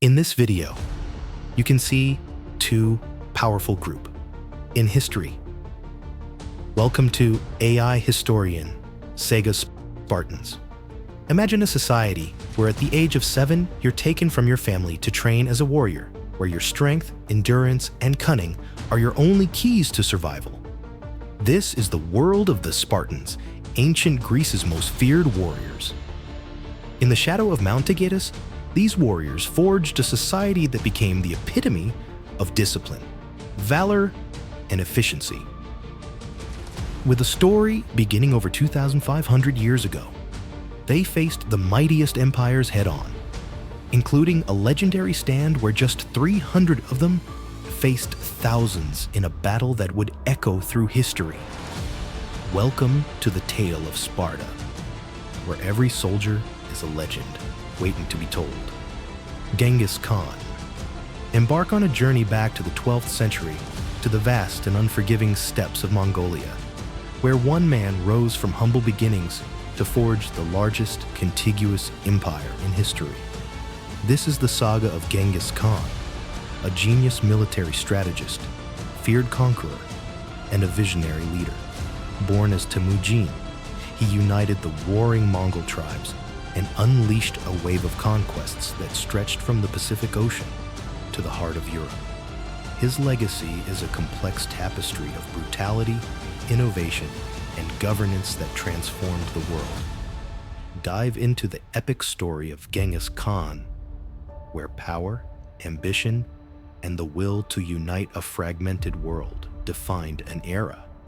In this video, you can see two powerful groups in history. Welcome to AI Historian Sagas Spartans. Imagine a society where at the age of 7, you're taken from your family to train as a warrior, where your strength, endurance, and cunning are your only keys to survival. This is the world of the Spartans, ancient Greece's most feared warriors. In the shadow of Mount Aegaeus, these warriors forged a society that became the epitome of discipline, valor, and efficiency. With a story beginning over 2,500 years ago, they faced the mightiest empires head-on, including a legendary stand where just 300 of them faced thousands in a battle that would echo through history. Welcome to the tale of Sparta, where every soldier is a legend waiting to be told. Genghis Khan. Embark on a journey back to the 12th century, to the vast and unforgiving steppes of Mongolia, where one man rose from humble beginnings to forge the largest contiguous empire in history. This is the saga of Genghis Khan, a genius military strategist, feared conqueror, and a visionary leader. Born as Temujin, he united the warring Mongol tribes and unleashed a wave of conquests that stretched from the Pacific Ocean to the heart of Europe. His legacy is a complex tapestry of brutality, innovation, and governance that transformed the world. Dive into the epic story of Genghis Khan, where power, ambition, and the will to unite a fragmented world defined an era.